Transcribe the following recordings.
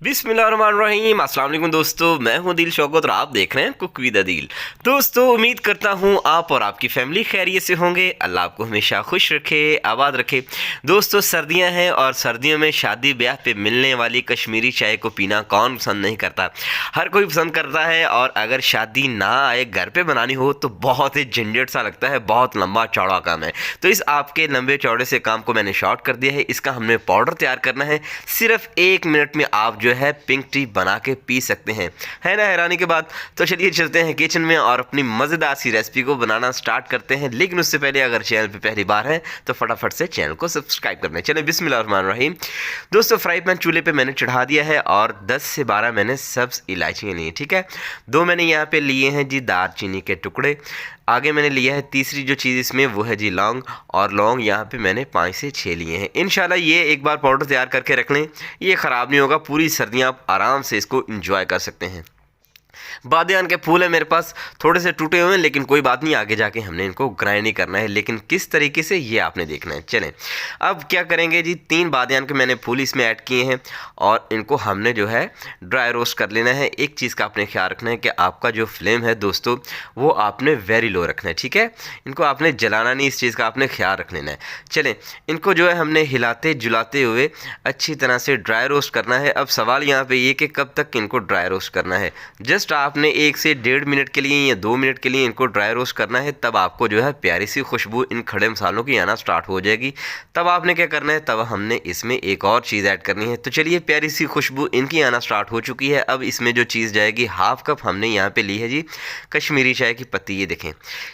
बिस्मिल्लाहिर्रहमानिर्रहीम। अस्सलाम वालेकुम दोस्तों, मैं हूं दिल शौकत और आप देख रहे हैं कुक विद अदील। दोस्तों, उम्मीद करता हूं आप और आपकी फैमिली खैरियत से होंगे। अल्लाह आपको हमेशा खुश रखे, आबाद रखे। दोस्तों, सर्दियां हैं और सर्दियों में शादी ब्याह पे मिलने वाली कश्मीरी चाय को पीना कौन पसंद नहीं करता। हर कोई पसंद करता है। और अगर शादी ना आए, घर पे बनानी हो तो बहुत ही झंझट सा लगता है, बहुत लंबा चौड़ा काम है। तो इस आपके लंबे चौड़े से काम को मैंने शॉर्ट कर दिया है। इसका हमने पाउडर तैयार करना है। सिर्फ 1 मिनट में आप जो है पिंक टी बना के पी सकते हैं। है ना हैरानी के बाद। तो चलिए चलते हैं किचन में और अपनी मज़ेदार सी रेसिपी को बनाना स्टार्ट करते हैं। लेकिन उससे पहले अगर चैनल पे पहली बार है तो फटाफट से चैनल को सब्सक्राइब कर लें। चलें, बिस्मिल्लाहिर्रहमानिर्रहीम। दोस्तों, फ्राई पैन चूल्हे पे मैंने चढ़ा दिया है और 10 से 12 मैंने सब्ज़ इलायचियाँ ली हैं। ठीक है, 2 मैंने यहाँ पे लिए हैं जी दालचीनी के टुकड़े। आगे मैंने लिया है तीसरी जो चीज़ इसमें वो है जी लौंग। और लौंग यहाँ पे मैंने 5 से 6 लिए हैं। इंशाल्लाह ये एक बार पाउडर तैयार करके रख लें, ये ख़राब नहीं होगा। पूरी सर्दियाँ आप आराम से इसको इंजॉय कर सकते हैं। बादियान के फूल है मेरे पास, थोड़े से टूटे हुए हैं, लेकिन कोई बात नहीं, आगे जाके हमने इनको ग्राइंड नहीं करना है। लेकिन किस तरीके से ये आपने देखना है। चलें, अब क्या करेंगे जी, 3 बादियान के मैंने फूल इसमें ऐड किए हैं और इनको हमने जो है ड्राई रोस्ट कर लेना है। एक चीज़ का आपने ख्याल रखना है कि आपका जो फ्लेम है दोस्तों वो आपने वेरी लो रखना है। ठीक है, इनको आपने जलाना नहीं, इस चीज़ का आपने ख्याल रख लेना है। चलें, इनको जो है हमने हिलाते जुलाते हुए अच्छी तरह से ड्राई रोस्ट करना है। अब सवाल यहाँ पे ये कि कब तक इनको ड्राई रोस्ट करना है। जस्ट आपने 1 से 1.5 मिनट के लिए या 2 मिनट के लिए इनको ड्राई रोस्ट करना है। तब आपको जो है प्यारी सी खुशबू इन खड़े मसालों की आना स्टार्ट हो जाएगी। तब आपने क्या करना है, तब हमने इसमें एक और चीज़ ऐड करनी है। तो चलिए, प्यारी सी खुशबू इनकी आना स्टार्ट हो चुकी है। अब इसमें जो चीज़ जाएगी, हाफ कप हमने यहाँ पे ली है जी कश्मीरी चाय की पत्ती। ये देखें,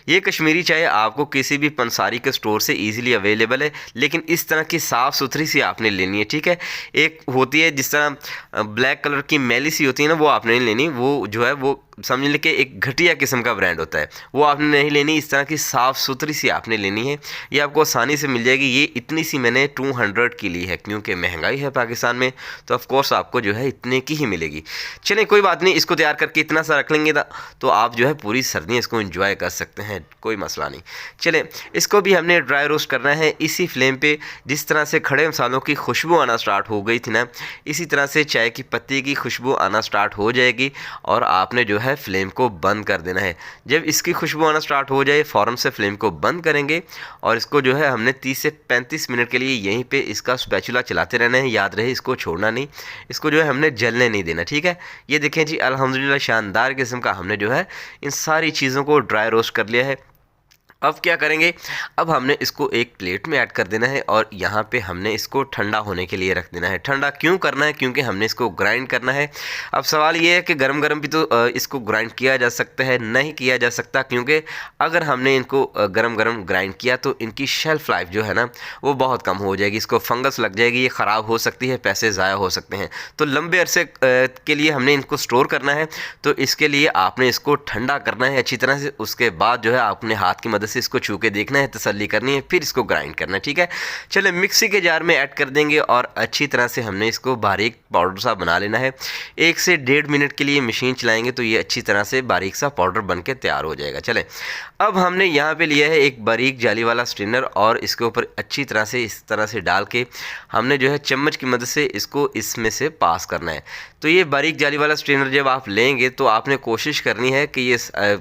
ये कश्मीरी चाय आपको किसी भी पंसारी के स्टोर से ईजिली अवेलेबल है। लेकिन इस तरह की साफ़ सुथरी सी आपने लेनी है। ठीक है, एक होती है जिस तरह ब्लैक कलर की मैली सी होती है ना, वो आपने नहीं लेनी। वो जो है वो समझ लें कि एक घटिया किस्म का ब्रांड होता है, वो आपने नहीं लेनी। इस तरह की साफ़ सुथरी सी आपने लेनी है। ये आपको आसानी से मिल जाएगी। ये इतनी सी मैंने 200 की ली है, क्योंकि महंगाई है पाकिस्तान में, तो ऑफ कोर्स आपको जो है इतने की ही मिलेगी। चलें, कोई बात नहीं, इसको तैयार करके इतना सा रख लेंगे तो आप जो है पूरी सर्दियाँ इसको इंजॉय कर सकते हैं, कोई मसला नहीं। चलें, इसको भी हमने ड्राई रोस्ट करना है इसी फ्लेम पे। जिस तरह से खड़े मसालों की खुशबू आना स्टार्ट हो गई थी ना, इसी तरह से चाय की पत्ती की खुशबू आना स्टार्ट हो जाएगी और आपने जो है फ्लेम को बंद कर देना है। जब इसकी खुशबू आना स्टार्ट हो जाए, फ़ौरन से फ्लेम को बंद करेंगे और इसको जो है हमने 30 से 35 मिनट के लिए यहीं पे इसका स्पैचुला चलाते रहना है। याद रहे, इसको छोड़ना नहीं, इसको जो है हमने जलने नहीं देना। ठीक है, ये देखें जी, अल्हम्दुलिल्लाह शानदार किस्म का हमने जो है इन सारी चीज़ों को ड्राई रोस्ट कर लिया है। अब क्या करेंगे, अब हमने इसको एक प्लेट में ऐड कर देना है और यहाँ पे हमने इसको ठंडा होने के लिए रख देना है। ठंडा क्यों करना है, क्योंकि हमने इसको ग्राइंड करना है। अब सवाल ये है कि गरम गरम भी तो इसको ग्राइंड किया जा सकता है, नहीं किया जा सकता, क्योंकि अगर हमने इनको गरम गरम ग्राइंड किया तो इनकी शेल्फ़ लाइफ जो है ना वो बहुत कम हो जाएगी। इसको फंगस लग जाएगी, ये ख़राब हो सकती है, पैसे ज़ाया हो सकते हैं। तो लंबे अरसे के लिए हमने इनको स्टोर करना है, तो इसके लिए आपने इसको ठंडा करना है अच्छी तरह से। उसके बाद जो है आपने हाथ की मदद से इसको छू के देखना है, तसल्ली करनी है, फिर इसको ग्राइंड करना है। ठीक है, चले मिक्सी के जार में ऐड कर देंगे और अच्छी तरह से हमने इसको बारीक पाउडर सा बना लेना है। 1 से 1.5 मिनट के लिए मशीन चलाएंगे तो ये अच्छी तरह से बारीक सा पाउडर बन के तैयार हो जाएगा। चले, अब हमने यहाँ पे लिया है एक बारीक जाली वाला स्ट्रेनर और इसके ऊपर अच्छी तरह से इस तरह से डाल के हमने जो है चम्मच की मदद से इसको इसमें से पास करना है। तो ये बारीक जाली वाला स्ट्रेनर जब आप लेंगे तो आपने कोशिश करनी है कि ये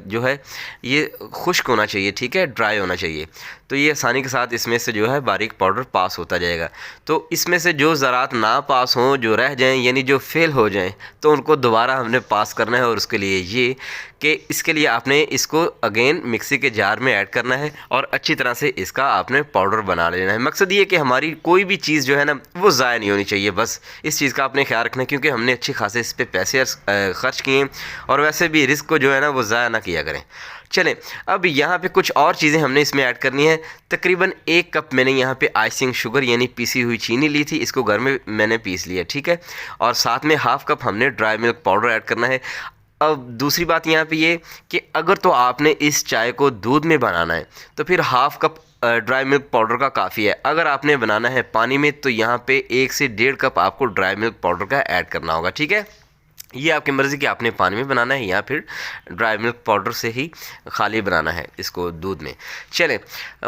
जो है ये खुश्क होना चाहिए। ठीक है, ड्राई होना चाहिए, तो ये आसानी के साथ इसमें से जो है बारीक पाउडर पास होता जाएगा। तो इसमें से जो ज़रात ना पास हों, जो रह जाएं, यानी जो फेल हो जाएं, तो उनको दोबारा हमने पास करना है। और उसके लिए ये कि इसके लिए आपने इसको अगेन मिक्सी के जार में ऐड करना है और अच्छी तरह से इसका आपने पाउडर बना लेना है। मकसद ये कि हमारी कोई भी चीज़ जो है ना वो ज़ाया नहीं होनी चाहिए, बस इस चीज़ का आपने ख्याल रखना है, क्योंकि हमने अच्छी खासे इस पर पैसे खर्च किए और वैसे भी रिस्क को जो है ना वो ज़ाया ना किया करें। चलें, अब यहाँ पे कुछ और चीज़ें हमने इसमें ऐड करनी है। तकरीबन 1 कप मैंने यहाँ पे आइसिंग शुगर यानी पीसी हुई चीनी ली थी, इसको घर में मैंने पीस लिया। ठीक है, और साथ में हाफ कप हमने ड्राई मिल्क पाउडर ऐड करना है। अब दूसरी बात यहाँ पे ये कि अगर तो आपने इस चाय को दूध में बनाना है तो फिर half cup dry milk powder का काफ़ी है। अगर आपने बनाना है पानी में तो यहाँ पे 1 से 1.5 कप आपको ड्राई मिल्क पाउडर का ऐड करना होगा। ठीक है, ये आपकी मर्ज़ी कि आपने पानी में बनाना है या फिर ड्राई मिल्क पाउडर से ही खाली बनाना है इसको दूध में। चलें,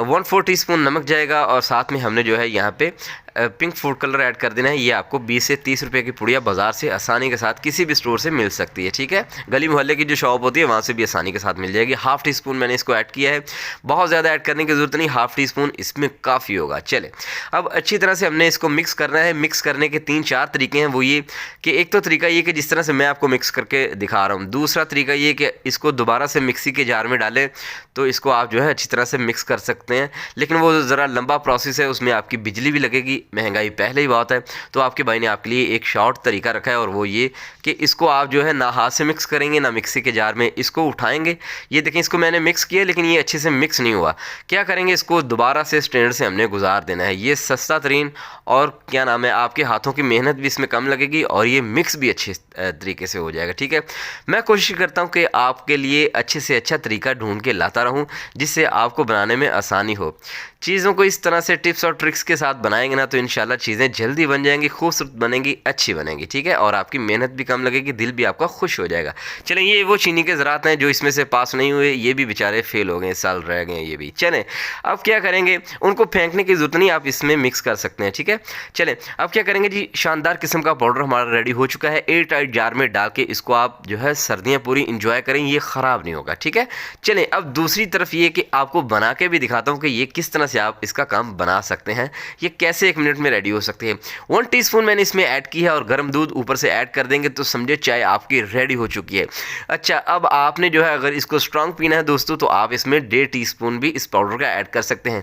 1/4 टीस्पून नमक जाएगा और साथ में हमने जो है यहाँ पे पिंक फूड कलर ऐड कर देना है। ये आपको 20 से 30 रुपये की पुड़िया बाज़ार से आसानी के साथ किसी भी स्टोर से मिल सकती है, ठीक है। गली मोहल्ले की जो शॉप होती है वहाँ से भी आसानी के साथ मिल जाएगी। हाफ़ टी स्पून मैंने इसको ऐड किया है, बहुत ज़्यादा ऐड करने की ज़रूरत नहीं, हाफ़ टी स्पून इसमें काफ़ी होगा। चले अब अच्छी तरह से हमने इसको मिक्स करना है। मिक्स करने के 3-4 तरीके हैं, वो ये कि एक तो तरीका ये कि जिस तरह से मैं आपको मिक्स करके दिखा रहा हूँ। दूसरा तरीका ये कि इसको दोबारा से मिक्सी के जार में डालें तो इसको आप जो है अच्छी तरह से मिक्स कर सकते हैं, लेकिन वो ज़रा लंबा प्रोसेस है, उसमें आपकी बिजली भी लगेगी, महंगाई पहले ही बहुत है। तो आपके भाई ने आपके लिए एक शॉर्ट तरीका रखा है और वो ये कि इसको आप जो है ना हाथ से मिक्स करेंगे ना मिक्सी के जार में, इसको उठाएंगे। ये देखें इसको मैंने मिक्स किया लेकिन ये अच्छे से मिक्स नहीं हुआ। क्या करेंगे, इसको दोबारा से स्ट्रेनर से हमने गुजार देना है। ये सस्ता तरीन और क्या नाम है, आपके हाथों की मेहनत भी इसमें कम लगेगी और ये मिक्स भी अच्छे तरीके से हो जाएगा, ठीक है। मैं कोशिश करता हूँ कि आपके लिए अच्छे से अच्छा तरीका ढूंढ के लाता रहूँ जिससे आपको बनाने में आसानी हो। चीज़ों को इस तरह से टिप्स और ट्रिक्स के साथ बनाएंगे ना तो इंशाल्लाह चीज़ें जल्दी बन जाएंगी, खूबसूरत बनेंगी, अच्छी बनेंगी, ठीक है। और आपकी मेहनत भी कम लगेगी, दिल भी आपका खुश हो जाएगा। चलें, ये वो चीनी के ज़रात हैं जो इसमें से पास नहीं हुए, ये भी बेचारे फेल हो गए, इस साल रह गए ये भी। चलें अब क्या करेंगे, उनको फेंकने की ज़रूरत नहीं, आप इसमें मिक्स कर सकते हैं, ठीक है। चलें अब क्या करेंगे जी, शानदार किस्म का पाउडर हमारा रेडी हो चुका है। एयर टाइट जार में डाल के इसको आप जो है सर्दियाँ पूरी इंजॉय करें, ये ख़राब नहीं होगा, ठीक है। चलें अब दूसरी तरफ ये कि आपको बना के भी दिखाता हूँ कि ये किस तरह से आप इसका काम बना सकते हैं, ये कैसे 1 मिनट में रेडी हो सकते हैं। 1 टीस्पून मैंने इसमें ऐड की है और गर्म दूध ऊपर से ऐड कर देंगे तो समझे चाय आपकी रेडी हो चुकी है। अच्छा, अब आपने जो है अगर इसको स्ट्रांग पीना है दोस्तों तो आप इसमें 1.5 टीस्पून भी इस पाउडर का ऐड कर सकते हैं।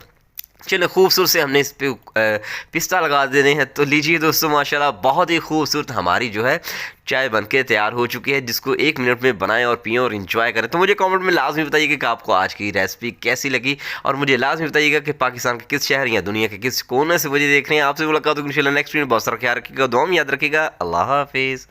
चलो खूबसूरत से हमने इस पे पिस्ता लगा देने हैं। तो लीजिए दोस्तों, माशाल्लाह बहुत ही खूबसूरत हमारी जो है चाय बनके तैयार हो चुकी है, जिसको 1 मिनट में बनाएं और पिएं और इन्जॉय करें। तो मुझे कमेंट में लाजमी बताइएगा कि आपको आज की रेसिपी कैसी लगी और मुझे लाजमी बताइएगा कि पाकिस्तान के किस शहर या दुनिया के किस कोने से मुझे देख रहे हैं। आपसे मुलाकात होगी इंशाल्लाह नेक्स्ट वीडियो। बहुत सारा ख्याल रखिएगा, दुआ में याद रखिएगा। अल्लाह हाफिज़।